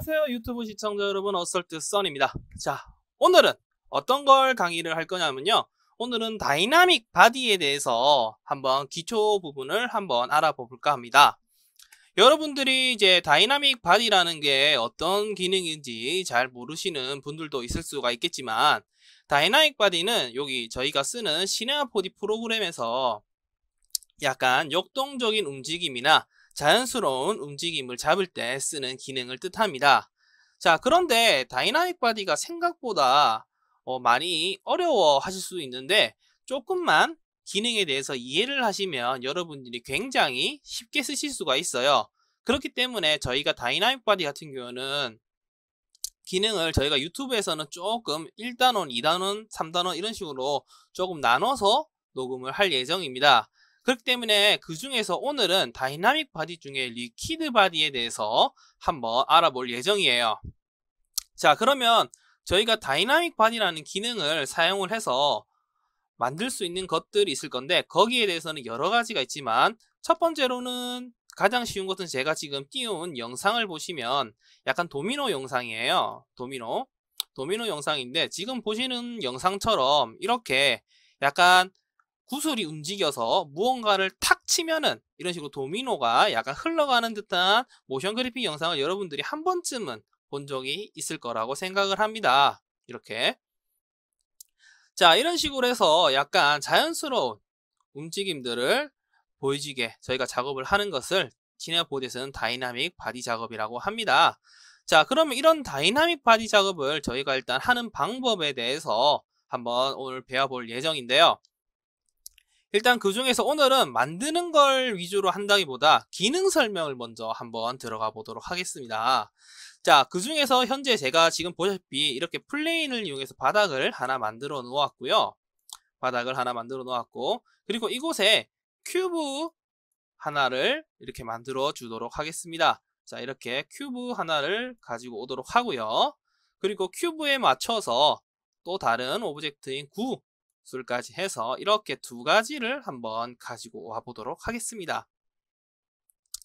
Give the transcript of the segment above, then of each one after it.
안녕하세요 유튜브 시청자 여러분, 어설트 써니입니다. 자, 오늘은 어떤 걸 강의를 할 거냐면요, 오늘은 다이나믹 바디에 대해서 한번 기초 부분을 한번 알아볼까 합니다. 여러분들이 이제 다이나믹 바디라는 게 어떤 기능인지 잘 모르시는 분들도 있을 수가 있겠지만, 다이나믹 바디는 여기 저희가 쓰는 시네마 4D 프로그램에서 약간 역동적인 움직임이나 자연스러운 움직임을 잡을 때 쓰는 기능을 뜻합니다. 자, 그런데 다이나믹 바디가 생각보다 많이 어려워 하실 수 있는데, 조금만 기능에 대해서 이해를 하시면 여러분들이 굉장히 쉽게 쓰실 수가 있어요. 그렇기 때문에 저희가 다이나믹 바디 같은 경우는 기능을 저희가 유튜브에서는 조금 1단원, 2단원, 3단원 이런 식으로 조금 나눠서 녹음을 할 예정입니다. 그렇기 때문에 그 중에서 오늘은 다이나믹 바디 중에 리퀴드 바디에 대해서 한번 알아볼 예정이에요. 자, 그러면 저희가 다이나믹 바디라는 기능을 사용을 해서 만들 수 있는 것들이 있을 건데, 거기에 대해서는 여러 가지가 있지만 첫 번째로는 가장 쉬운 것은 제가 지금 띄운 영상을 보시면 약간 도미노 영상이에요. 도미노 영상인데, 지금 보시는 영상처럼 이렇게 약간 구슬이 움직여서 무언가를 탁 치면은 이런 식으로 도미노가 약간 흘러가는 듯한 모션 그래픽 영상을 여러분들이 한 번쯤은 본 적이 있을 거라고 생각을 합니다. 이렇게. 자, 이런 식으로 해서 약간 자연스러운 움직임들을 보여지게 저희가 작업을 하는 것을 시네마 4D에서는 다이나믹 바디 작업이라고 합니다. 자, 그러면 이런 다이나믹 바디 작업을 저희가 일단 하는 방법에 대해서 한번 오늘 배워볼 예정인데요. 일단 그 중에서 오늘은 만드는 걸 위주로 한다기보다 기능 설명을 먼저 한번 들어가 보도록 하겠습니다. 자, 그 중에서 현재 제가 지금 보시다시피 이렇게 플레인을 이용해서 바닥을 하나 만들어 놓았고요. 그리고 이곳에 큐브 하나를 이렇게 만들어 주도록 하겠습니다. 자, 이렇게 큐브 하나를 가지고 오도록 하고요. 그리고 큐브에 맞춰서 또 다른 오브젝트인 구슬까지 해서 이렇게 두 가지를 한번 가지고 와 보도록 하겠습니다.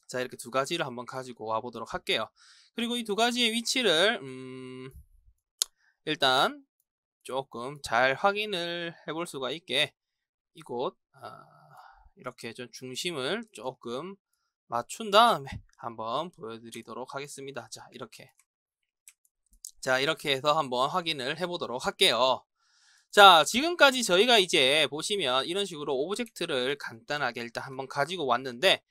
자, 이렇게 두 가지를 한번 가지고 와 보도록 할게요. 그리고 이 두 가지의 위치를 일단 조금 잘 확인을 해볼 수가 있게 이곳 이렇게 좀 중심을 조금 맞춘 다음에 한번 보여드리도록 하겠습니다. 자, 이렇게 해서 한번 확인을 해보도록 할게요. 자, 지금까지 저희가 이제 보시면 이런 식으로 오브젝트를 간단하게 일단 한번 가지고 왔는데,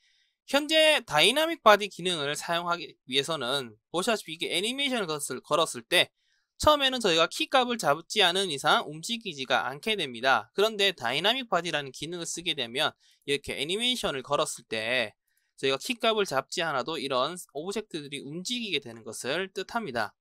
현재 다이나믹 바디 기능을 사용하기 위해서는 보시다시피 이게 애니메이션을 걸었을 때 처음에는 저희가 키값을 잡지 않은 이상 움직이지가 않게 됩니다. 그런데 다이나믹 바디라는 기능을 쓰게 되면 이렇게 애니메이션을 걸었을 때 저희가 키값을 잡지 않아도 이런 오브젝트들이 움직이게 되는 것을 뜻합니다.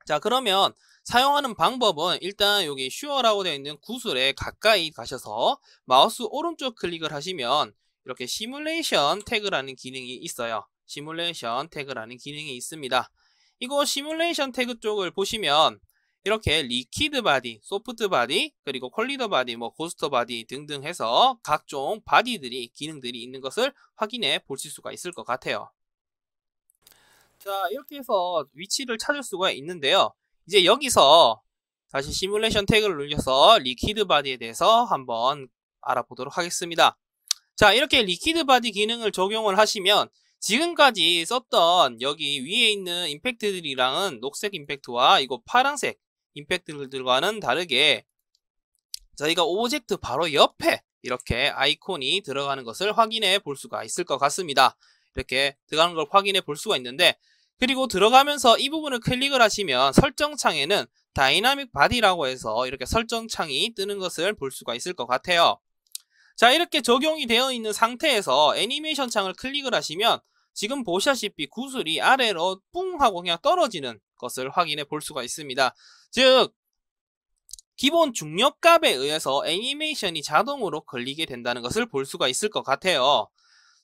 자, 그러면 사용하는 방법은 일단 여기 슈어라고 되어 있는 구슬에 가까이 가셔서 마우스 오른쪽 클릭을 하시면 이렇게 시뮬레이션 태그라는 기능이 있어요. 시뮬레이션 태그라는 기능이 있습니다. 이거 시뮬레이션 태그 쪽을 보시면 이렇게 리퀴드 바디, 소프트 바디, 그리고 콜리더 바디, 고스터 바디 등등 해서 각종 바디들이, 기능들이 있는 것을 확인해 보실 수가 있을 것 같아요. 자, 이렇게 해서 위치를 찾을 수가 있는데요. 이제 여기서 다시 시뮬레이션 태그를 눌러서 리퀴드 바디에 대해서 한번 알아보도록 하겠습니다. 자, 이렇게 리퀴드 바디 기능을 적용을 하시면 지금까지 썼던 여기 위에 있는 임팩트들이랑은 녹색 임팩트와 이거 파란색 임팩트들과는 다르게 저희가 오브젝트 바로 옆에 이렇게 아이콘이 들어가는 것을 확인해 볼 수가 있을 것 같습니다. 이렇게 들어가는 걸 확인해 볼 수가 있는데, 그리고 들어가면서 이 부분을 클릭을 하시면 설정창에는 다이나믹 바디라고 해서 이렇게 설정창이 뜨는 것을 볼 수가 있을 것 같아요. 자, 이렇게 적용이 되어 있는 상태에서 애니메이션 창을 클릭을 하시면 지금 보시다시피 구슬이 아래로 뿡 하고 그냥 떨어지는 것을 확인해 볼 수가 있습니다. 즉, 기본 중력값에 의해서 애니메이션이 자동으로 걸리게 된다는 것을 볼 수가 있을 것 같아요.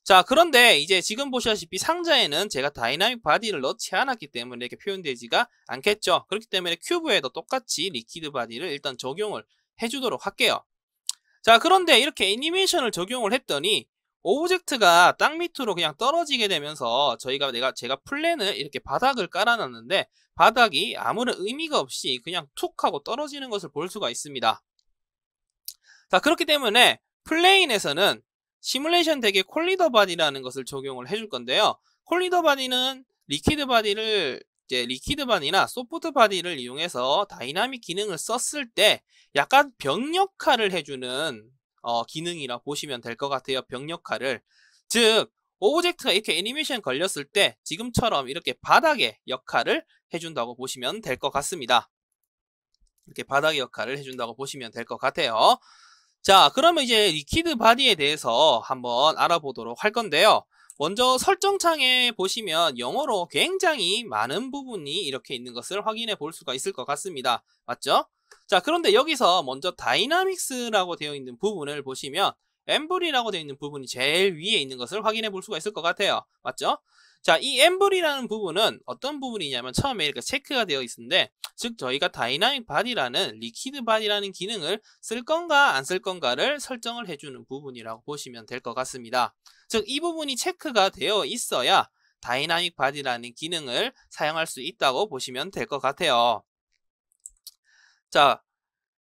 자, 그런데 이제 지금 보시다시피 상자에는 제가 다이나믹 바디를 넣지 않았기 때문에 이렇게 표현되지가 않겠죠. 그렇기 때문에 큐브에도 똑같이 리퀴드 바디를 일단 적용을 해주도록 할게요. 자, 그런데 이렇게 애니메이션을 적용을 했더니 오브젝트가 땅 밑으로 그냥 떨어지게 되면서 제가 플랜을 이렇게 바닥을 깔아놨는데 바닥이 아무런 의미가 없이 그냥 툭 하고 떨어지는 것을 볼 수가 있습니다. 자, 그렇기 때문에 플레인에서는 시뮬레이션 덱에 콜리더 바디라는 것을 적용을 해줄 건데요. 콜리더 바디는 리퀴드 바디나 소프트 바디를 이용해서 다이나믹 기능을 썼을 때 약간 벽 역할을 해주는 기능이라 보시면 될 것 같아요. 벽 역할을. 즉, 오브젝트가 이렇게 애니메이션 걸렸을 때 지금처럼 이렇게 바닥의 역할을 해준다고 보시면 될 것 같습니다. 이렇게 바닥의 역할을 해준다고 보시면 될 것 같아요. 자, 그러면 이제 리퀴드 바디에 대해서 한번 알아보도록 할 건데요. 먼저 설정창에 보시면 영어로 굉장히 많은 부분이 이렇게 있는 것을 확인해 볼 수가 있을 것 같습니다. 맞죠? 자, 그런데 여기서 먼저 다이나믹스라고 되어 있는 부분을 보시면 엠블이라고 되어 있는 부분이 제일 위에 있는 것을 확인해 볼 수가 있을 것 같아요. 맞죠? 자, 이 엠블이라는 부분은 어떤 부분이냐면 처음에 이렇게 체크가 되어 있는데, 즉 저희가 다이나믹 바디라는 리퀴드 바디라는 기능을 쓸 건가 안 쓸 건가를 설정을 해주는 부분이라고 보시면 될 것 같습니다. 즉 이 부분이 체크가 되어 있어야 다이나믹 바디라는 기능을 사용할 수 있다고 보시면 될 것 같아요. 자,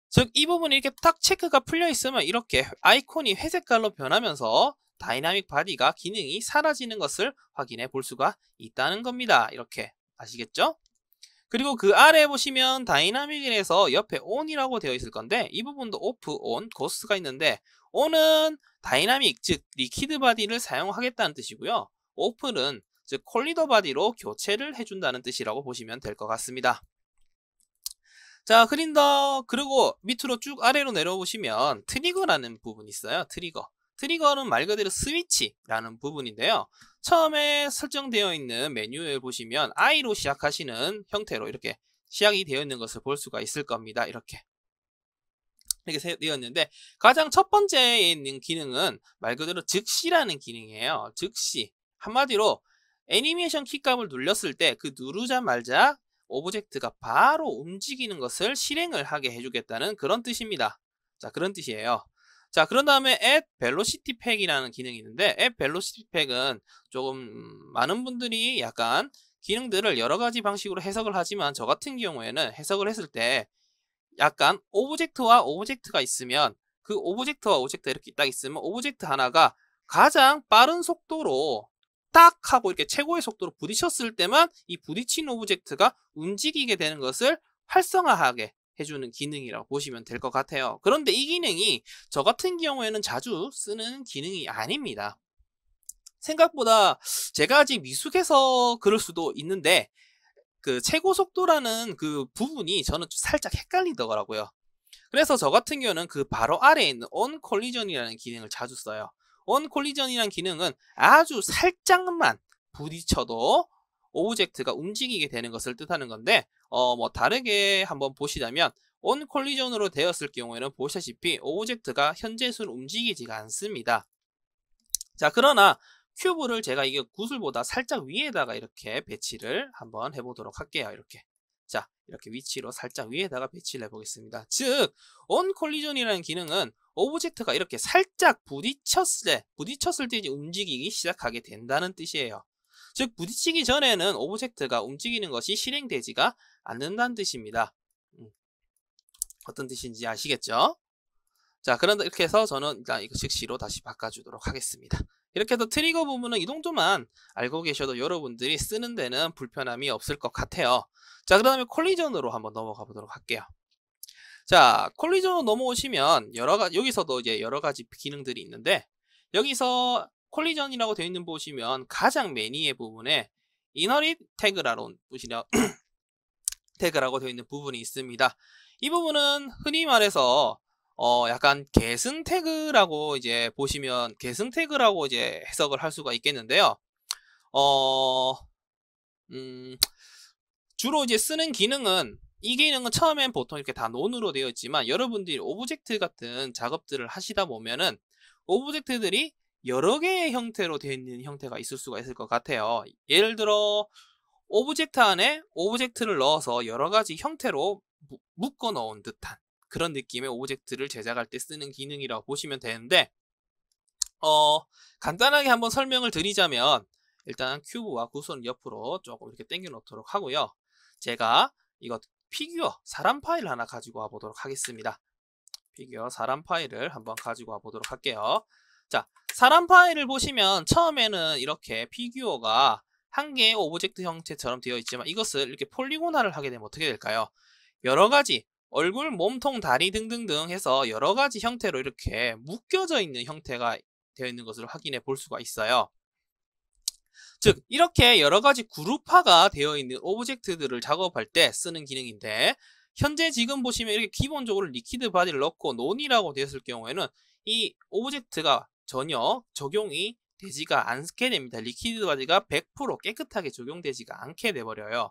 즉 이 부분이 이렇게 딱 체크가 풀려 있으면 이렇게 아이콘이 회색깔로 변하면서 다이나믹 바디가 기능이 사라지는 것을 확인해 볼 수가 있다는 겁니다. 이렇게 아시겠죠? 그리고 그 아래 보시면 다이나믹에서 옆에 ON이라고 되어 있을 건데 이 부분도 오프, ON, 고스가 있는데 ON은 다이나믹, 즉 리퀴드 바디를 사용하겠다는 뜻이고요. 오프는 즉 콜리더 바디로 교체를 해준다는 뜻이라고 보시면 될 것 같습니다. 자, 그리고 밑으로 쭉 아래로 내려보시면 트리거라는 부분이 있어요. 트리거는 말 그대로 스위치라는 부분인데요. 처음에 설정되어 있는 메뉴에 보시면 I로 시작하시는 형태로 이렇게 시작이 되어 있는 것을 볼 수가 있을 겁니다. 이렇게 되어 있는데 가장 첫 번째에 있는 기능은 말 그대로 즉시라는 기능이에요. 즉시. 한마디로 애니메이션 키값을 눌렀을 때 그 누르자마자 오브젝트가 바로 움직이는 것을 실행을 하게 해주겠다는 그런 뜻입니다. 자, 그런 뜻이에요. 자, 그런 다음에 Add Velocity Pack이라는 기능이 있는데 Add Velocity Pack은 조금 많은 분들이 약간 기능들을 여러 가지 방식으로 해석을 하지만 저 같은 경우에는 해석을 했을 때 약간 오브젝트와 오브젝트가 있으면 그 오브젝트와 오브젝트가 이렇게 딱 있으면 오브젝트 하나가 가장 빠른 속도로 딱 하고 이렇게 최고의 속도로 부딪혔을 때만 이 부딪힌 오브젝트가 움직이게 되는 것을 활성화하게 해주는 기능이라고 보시면 될 것 같아요. 그런데 이 기능이 저 같은 경우에는 자주 쓰는 기능이 아닙니다. 생각보다 제가 아직 미숙해서 그럴 수도 있는데 그 최고 속도라는 그 부분이 저는 좀 살짝 헷갈리더라고요. 그래서 저 같은 경우는 그 바로 아래에 있는 On Collision이라는 기능을 자주 써요. On Collision이라는 기능은 아주 살짝만 부딪혀도 오브젝트가 움직이게 되는 것을 뜻하는 건데 뭐 다르게 한번 보시자면 On Collision으로 되었을 경우에는 보시다시피 오브젝트가 현재는 움직이지가 않습니다. 자, 그러나 큐브를 제가 이게 구슬보다 살짝 위에다가 이렇게 배치를 한번 해보도록 할게요. 이렇게. 자, 이렇게 위치로 살짝 위에다가 배치를 해보겠습니다. 즉, On Collision이라는 기능은 오브젝트가 이렇게 살짝 부딪혔을 때 이제 움직이기 시작하게 된다는 뜻이에요. 즉, 부딪히기 전에는 오브젝트가 움직이는 것이 실행되지가 않는다는 뜻입니다. 어떤 뜻인지 아시겠죠? 자, 그런데 이렇게 해서 저는 일단 이거 즉시로 다시 바꿔주도록 하겠습니다. 이렇게 해서 트리거 부분은 이 정도만 알고 계셔도 여러분들이 쓰는 데는 불편함이 없을 것 같아요. 자, 그 다음에 콜리전으로 한번 넘어가 보도록 할게요. 자, 콜리전으로 넘어오시면 여기서도 이제 여러 가지 기능들이 있는데 여기서 콜리전이라고 되어 있는 보시면 가장 맨 위에 부분에 이너릿 태그라고 태그라고 되어 있는 부분이 있습니다. 이 부분은 흔히 말해서 약간 계승 태그라고 이제 보시면 계승 태그라고 이제 해석을 할 수가 있겠는데요. 주로 이제 쓰는 기능은 이 기능은 처음엔 보통 이렇게 다 논으로 되어 있지만 여러분들이 오브젝트 같은 작업들을 하시다 보면은 오브젝트들이 여러 개의 형태로 되어 있는 형태가 있을 수가 있을 것 같아요. 예를 들어 오브젝트 안에 오브젝트를 넣어서 여러 가지 형태로 묶어 넣은 듯한 그런 느낌의 오브젝트를 제작할 때 쓰는 기능이라고 보시면 되는데 어, 간단하게 한번 설명을 드리자면 일단 큐브와 구슬은 옆으로 조금 이렇게 당겨 놓도록 하고요. 제가 이거 피규어 사람 파일 하나 가지고 와 보도록 하겠습니다. 피규어 사람 파일을 한번 가지고 와 보도록 할게요. 자, 사람 파일을 보시면 처음에는 이렇게 피규어가 한 개의 오브젝트 형태처럼 되어 있지만 이것을 이렇게 폴리곤화를 하게 되면 어떻게 될까요? 여러 가지 얼굴, 몸통, 다리 등등등 해서 여러 가지 형태로 이렇게 묶여져 있는 형태가 되어 있는 것을 확인해 볼 수가 있어요. 즉 이렇게 여러 가지 그룹화가 되어 있는 오브젝트들을 작업할 때 쓰는 기능인데, 현재 지금 보시면 이렇게 기본적으로 리퀴드 바디를 넣고 논이라고 되었을 경우에는 이 오브젝트가 전혀 적용이 되지가 않게 됩니다. 리퀴드 바디가 100% 깨끗하게 적용되지가 않게 돼버려요.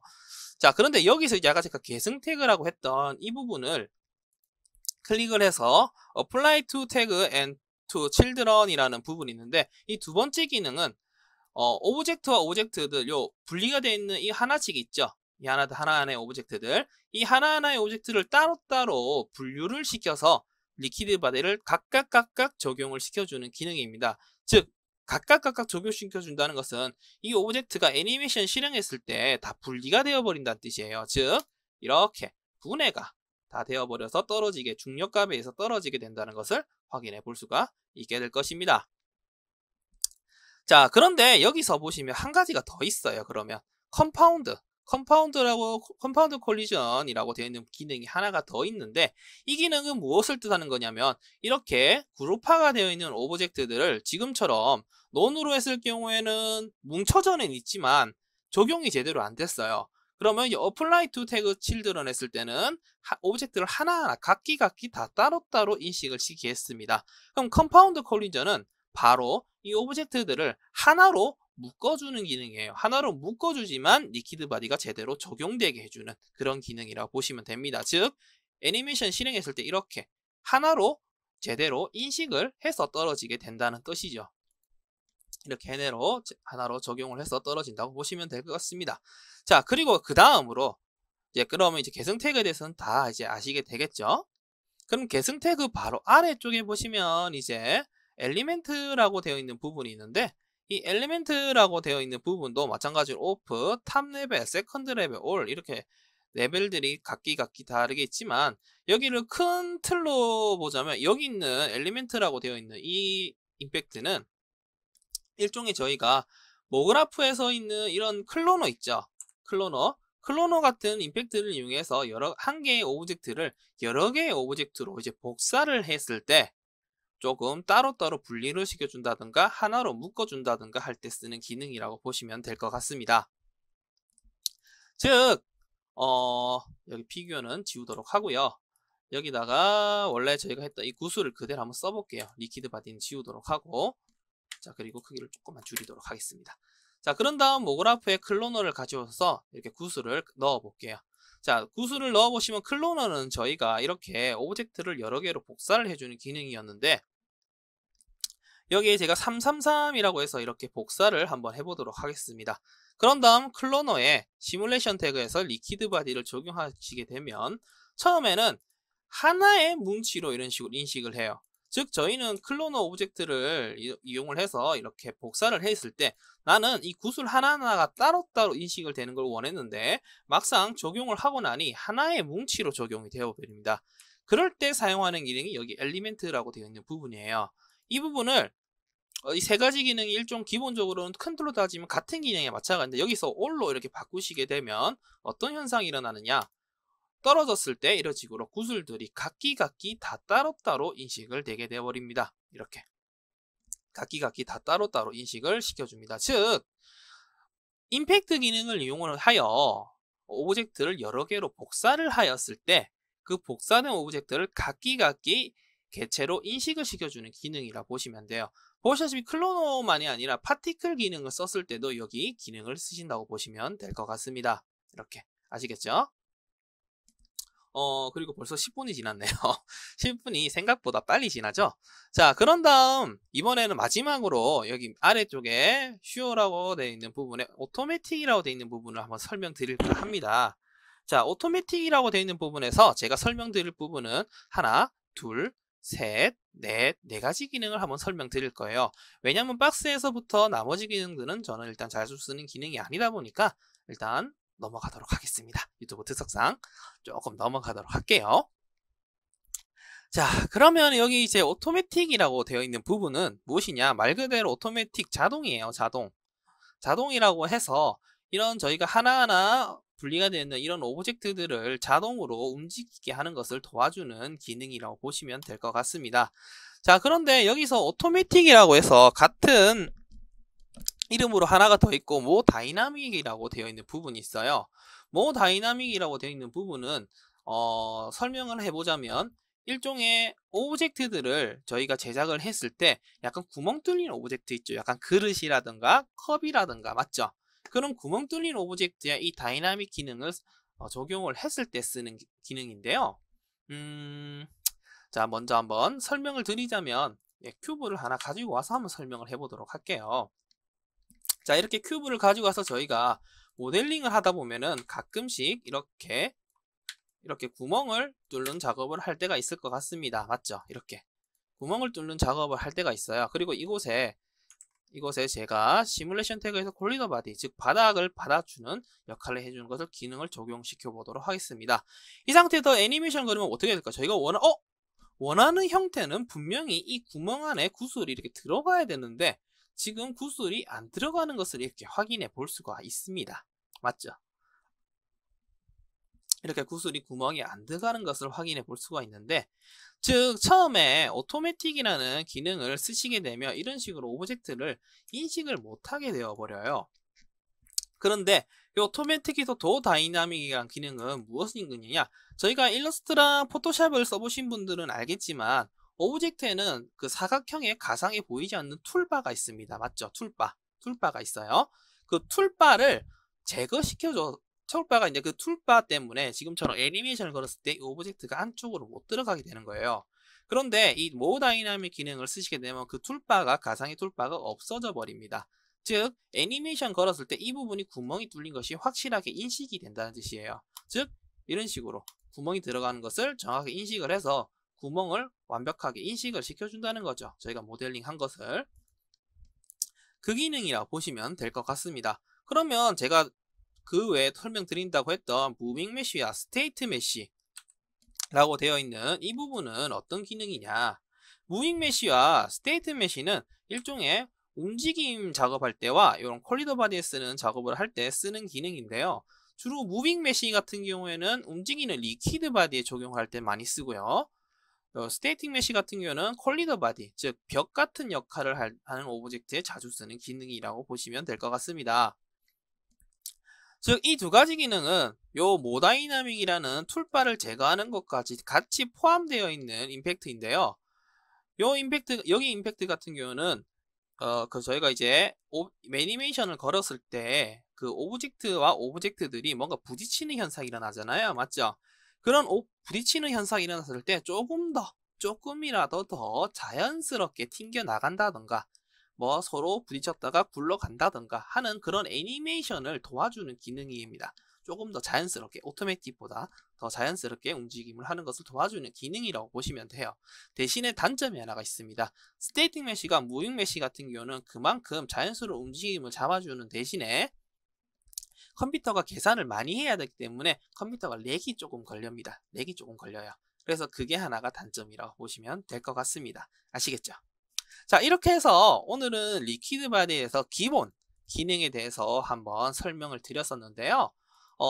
자, 그런데 여기서 이제 아까 제가 계승 태그라고 했던 이 부분을 클릭을 해서 Apply to Tag and to Children 이라는 부분이 있는데, 이 두 번째 기능은 오브젝트와 오브젝트들 요 분리가 되어 있는 이 하나씩 있죠. 이 하나하나의 오브젝트들, 이 하나하나의 오브젝트를 따로따로 분류를 시켜서 리퀴드 바디를 각각 적용을 시켜주는 기능입니다. 즉 각각 적용시켜준다는 것은 이 오브젝트가 애니메이션 실행했을 때 다 분리가 되어버린다는 뜻이에요. 즉 이렇게 분해가 다 되어버려서 떨어지게, 중력값에 의해서 떨어지게 된다는 것을 확인해 볼 수가 있게 될 것입니다. 자, 그런데 여기서 보시면 한 가지가 더 있어요. 그러면 컴파운드 콜리전이라고 되어 있는 기능이 하나가 더 있는데, 이 기능은 무엇을 뜻하는 거냐면 이렇게 그룹화가 되어 있는 오브젝트들을 지금처럼 논으로 했을 경우에는 뭉쳐져는 있지만 적용이 제대로 안 됐어요. 그러면 이 apply to tag children 했을 때는 오브젝트를 하나하나 각기 다 따로따로 인식을 시키겠습니다. 그럼 컴파운드 콜리전은 바로 이 오브젝트들을 하나로 묶어주는 기능이에요. 하나로 묶어주지만 리퀴드 바디가 제대로 적용되게 해주는 그런 기능이라고 보시면 됩니다. 즉 애니메이션 실행했을 때 이렇게 하나로 제대로 인식을 해서 떨어지게 된다는 뜻이죠. 이렇게 하나로 적용을 해서 떨어진다고 보시면 될 것 같습니다. 자, 그리고 그 다음으로 그러면 이제 계승 태그에 대해서는 다 이제 아시게 되겠죠? 그럼 계승 태그 바로 아래쪽에 보시면 이제 엘리멘트라고 되어 있는 부분이 있는데, 이 엘리멘트라고 되어 있는 부분도 마찬가지로 오프, 탑 레벨, 세컨드 레벨, 올 이렇게 레벨들이 각기 다르게 있지만, 여기를 큰 틀로 보자면 여기 있는 엘리멘트라고 되어 있는 이 임팩트는 일종의 저희가 모그라프에서 있는 이런 클로너 있죠. 클로너 같은 임팩트를 이용해서 한 개의 오브젝트를 여러 개의 오브젝트로 이제 복사를 했을 때 조금 따로따로 분리를 시켜준다든가 하나로 묶어준다든가 할 때 쓰는 기능이라고 보시면 될 것 같습니다. 즉 여기 피규어는 지우도록 하고요. 여기다가 원래 저희가 했던 이 구슬을 그대로 한번 써볼게요. 리퀴드 바디는 지우도록 하고, 자, 그리고 크기를 조금만 줄이도록 하겠습니다. 자, 그런 다음 모그라프에 클로너를 가져와서 이렇게 구슬을 넣어 볼게요. 자, 구슬을 넣어 보시면 클로너는 저희가 이렇게 오브젝트를 여러 개로 복사를 해주는 기능이었는데, 여기에 제가 333이라고 해서 이렇게 복사를 한번 해보도록 하겠습니다. 그런 다음 클로너에 시뮬레이션 태그에서 리퀴드 바디를 적용하시게 되면 처음에는 하나의 뭉치로 이런 식으로 인식을 해요. 즉 저희는 클로너 오브젝트를 이용을 해서 이렇게 복사를 했을 때 나는 이 구슬 하나하나가 따로따로 인식을 되는 걸 원했는데 막상 적용을 하고 나니 하나의 뭉치로 적용이 되어버립니다. 그럴 때 사용하는 기능이 여기 엘리멘트라고 되어 있는 부분이에요. 이 부분을 이 세 가지 기능이 일종 기본적으로는 큰 틀로 따지면 같은 기능에 마찬가지인데, 여기서 all로 이렇게 바꾸시게 되면 어떤 현상이 일어나느냐, 떨어졌을 때 이런 식으로 구슬들이 각기 다 따로따로 인식을 되게 되어버립니다. 이렇게 각기 다 따로따로 인식을 시켜줍니다. 즉 임팩트 기능을 이용을 하여 오브젝트를 여러 개로 복사를 하였을 때 그 복사된 오브젝트를 각기 개체로 인식을 시켜주는 기능이라 보시면 돼요. 보시다시피 클로너만이 아니라 파티클 기능을 썼을 때도 여기 기능을 쓰신다고 보시면 될 것 같습니다. 이렇게 아시겠죠? 그리고 벌써 10분이 지났네요. 10분이 생각보다 빨리 지나죠? 자, 그런 다음 이번에는 마지막으로 여기 아래쪽에 슈어라고 되어 있는 부분에 오토매틱이라고 되어 있는 부분을 한번 설명드릴까 합니다. 자, 오토매틱이라고 되어 있는 부분에서 제가 설명드릴 부분은 하나, 둘, 셋, 넷, 네 가지 기능을 한번 설명드릴 거예요. 왜냐하면 박스에서부터 나머지 기능들은 저는 일단 자주 쓰는 기능이 아니다 보니까 일단 넘어가도록 하겠습니다. 유튜브 특성상 조금 넘어가도록 할게요. 자, 그러면 여기 이제 오토매틱이라고 되어 있는 부분은 무엇이냐? 말 그대로 오토매틱 자동이에요, 자동. 자동이라고 해서 이런 저희가 하나하나 분리가 되는 이런 오브젝트들을 자동으로 움직이게 하는 것을 도와주는 기능이라고 보시면 될 것 같습니다. 자, 그런데 여기서 오토매틱이라고 해서 같은 이름으로 하나가 더 있고 모 다이나믹이라고 되어 있는 부분이 있어요. 모 다이나믹이라고 되어 있는 부분은 설명을 해보자면 일종의 오브젝트들을 저희가 제작을 했을 때 약간 구멍 뚫린 오브젝트 있죠. 약간 그릇이라든가 컵이라든가 맞죠? 그런 구멍 뚫린 오브젝트에 이 다이나믹 기능을 적용을 했을 때 쓰는 기능인데요. 자, 먼저 한번 설명을 드리자면 큐브를 하나 가지고 와서 한번 설명을 해보도록 할게요. 자, 이렇게 큐브를 가지고 와서 저희가 모델링을 하다 보면은 가끔씩 이렇게 구멍을 뚫는 작업을 할 때가 있을 것 같습니다. 맞죠? 이렇게 구멍을 뚫는 작업을 할 때가 있어요. 그리고 이곳에 제가 시뮬레이션 태그에서 콜리더 바디, 즉 바닥을 받아주는 역할을 해주는 것을 기능을 적용시켜 보도록 하겠습니다. 이 상태에서 애니메이션 그리면 어떻게 될까? 저희가 원하는 형태는 분명히 이 구멍 안에 구슬이 이렇게 들어가야 되는데 지금 구슬이 안 들어가는 것을 이렇게 확인해 볼 수가 있습니다. 맞죠? 이렇게 구슬이 구멍이 안 들어가는 것을 확인해 볼 수가 있는데, 즉 처음에 오토매틱이라는 기능을 쓰시게 되면 이런 식으로 오브젝트를 인식을 못하게 되어 버려요. 그런데 이 오토매틱에서 더 다이나믹이라는 기능은 무엇인 거냐? 저희가 일러스트랑 포토샵을 써보신 분들은 알겠지만 오브젝트에는 그 사각형의 가상에 보이지 않는 툴바가 있습니다. 맞죠? 툴바가 있어요. 그 툴바를 제거시켜줘. 툴바가 이제 그 툴바 때문에 지금처럼 애니메이션을 걸었을 때 이 오브젝트가 안쪽으로 못 들어가게 되는 거예요. 그런데 이 모 다이나믹 기능을 쓰시게 되면 그 툴바가 가상의 툴바가 없어져 버립니다. 즉 애니메이션 걸었을 때 이 부분이 구멍이 뚫린 것이 확실하게 인식이 된다는 뜻이에요. 즉 이런 식으로 구멍이 들어가는 것을 정확하게 인식을 해서 구멍을 완벽하게 인식을 시켜준다는 거죠. 저희가 모델링 한 것을. 그 기능이라고 보시면 될 것 같습니다. 그러면 제가 그 외에 설명드린다고 했던 무빙 메쉬와 스테이트 메쉬라고 되어 있는 이 부분은 어떤 기능이냐? 무빙 메쉬와 스테이트 메쉬는 일종의 움직임 작업할 때와 이런 콜리더 바디에 쓰는 작업을 할 때 쓰는 기능인데요. 주로 무빙 메쉬 같은 경우에는 움직이는 리퀴드 바디에 적용할 때 많이 쓰고요. 스테이틱 메쉬 같은 경우는 콜리더 바디, 즉 벽 같은 역할을 하는 오브젝트에 자주 쓰는 기능이라고 보시면 될 것 같습니다. 즉 이 두 가지 기능은 요 모다이나믹이라는 툴바를 제거하는 것까지 같이 포함되어 있는 임팩트인데요. 여기 임팩트 같은 경우는 저희가 이제 애니메이션을 걸었을 때 그 오브젝트와 오브젝트들이 뭔가 부딪히는 현상이 일어나잖아요. 맞죠? 그런 부딪히는 현상이 일어났을 때 조금이라도 더 자연스럽게 튕겨 나간다던가 뭐 서로 부딪혔다가 굴러간다던가 하는 그런 애니메이션을 도와주는 기능입니다. 조금 더 자연스럽게 오토매틱보다 더 자연스럽게 움직임을 하는 것을 도와주는 기능이라고 보시면 돼요. 대신에 단점이 하나가 있습니다. 스테이틱 메쉬가 무빙 메쉬 같은 경우는 그만큼 자연스러운 움직임을 잡아주는 대신에 컴퓨터가 계산을 많이 해야 되기 때문에 컴퓨터가 렉이 조금 걸립니다. 렉이 조금 걸려요. 그래서 그게 하나가 단점이라고 보시면 될 것 같습니다. 아시겠죠? 자, 이렇게 해서 오늘은 리퀴드 바디에서 기본 기능에 대해서 한번 설명을 드렸었는데요.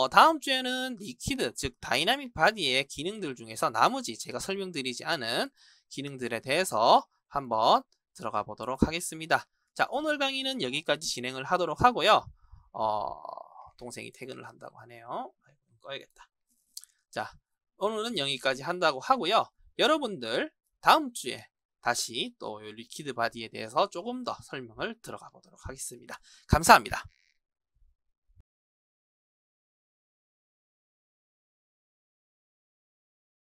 다음 주에는 리퀴드, 즉 다이나믹 바디의 기능들 중에서 나머지 제가 설명드리지 않은 기능들에 대해서 한번 들어가 보도록 하겠습니다. 자, 오늘 강의는 여기까지 진행을 하도록 하고요. 동생이 퇴근을 한다고 하네요. 꺼야겠다. 자, 오늘은 여기까지 한다고 하고요. 여러분들 다음 주에 다시 또 리퀴드 바디에 대해서 조금 더 설명을 들어가 보도록 하겠습니다. 감사합니다.